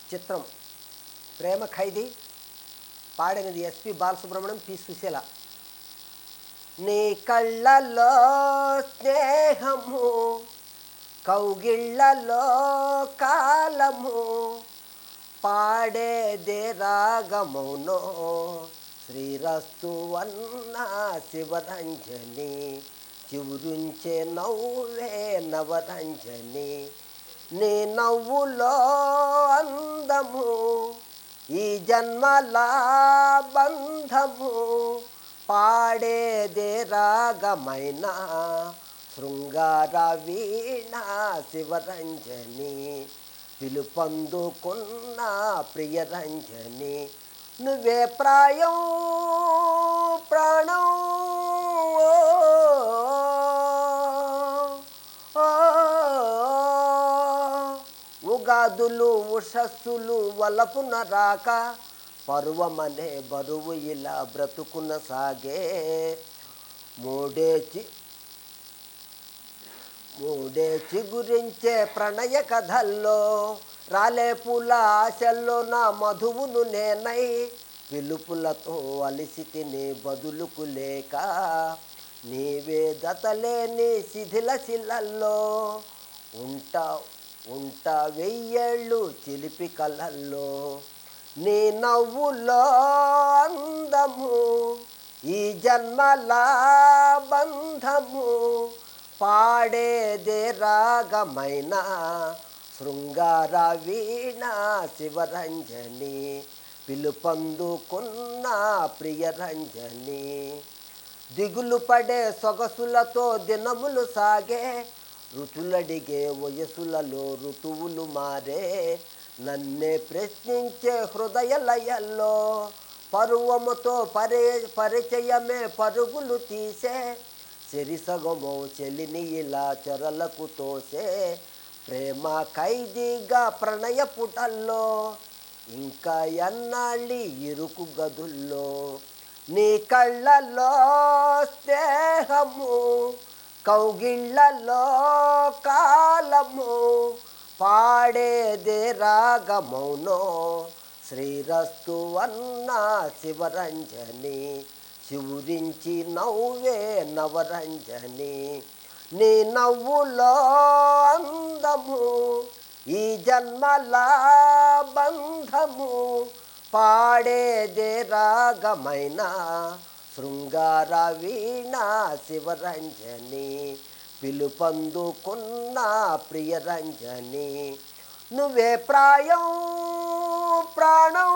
చిత్రం 'ప్రేమ ఖైదీ'. పాడినది SP Balasubrahmanyam, P Susheela. నీ కళ్ళలో స్నేహము, కౌగిళ్ళలో కాలము, పాడేదే రాగమౌనో శ్రీరస్తు అన్న శివరంజని, చివురుంచే నవ్వే నవరంజని. నీ నవ్వులో అందము, ఈ జన్మల బంధము, పాడేదే రాగమైన శృంగార వీణ శివరంజని, పిలుపందుకున్న ప్రియరంజని. నువ్వే ప్రాయం ప్రాణం, ఉగాదులు ఉషస్సులు వలపున రాక, పరువమనే బరువు ఇలా బ్రతుకున సాగే. మూడే చిగురించే ప్రణయ కథల్లో, రాలే పూల ఆశల్లో నా మధువును నేనై, పిలుపులతో అలిసి తిని బదులుకు లేక, నీవే దతలేని శిథిల శిలల్లో, ఉంటా వెయ్యేళ్ళు చిలిపి కలల్లో. నీ నవ్వులో అందము, ఈ జన్మల బంధము, పాడేదే రాగమైన శృంగార వీణ శివరంజని, పిలుపందుకున్న ప్రియరంజని. దిగులు పడే సొగసులతో దినములు సాగే, ఋతులడిగే వయసులలో ఋతువులు మారే, నన్నే ప్రశ్నించే హృదయ లయల్లో, పరువముతో పరిచయమే పరుగులు తీసే, చెరిసగమో చెలిని ఇలా చెరలకు తోసే. ప్రేమ ఖైదీగా ప్రణయ పుటల్లో, ఇంకా ఎన్నాళ్ళి ఇరుకు గదుల్లో. నీ కళ్ళల్లో స్నేహము, కౌగిళ్ళలో కాలము, పాడేదే రాగమౌనో శ్రీరస్తు అన్న శివరంజని, చివురించి నవ్వే నవరంజని. నీ నవ్వులో అందము, ఈ జన్మల బంధము, పాడేదే రాగమైన శృంగార వీణ శివరంజని, పిలుపందుకున్న ప్రియరంజని. నువ్వే ప్రాయం ప్రాణం.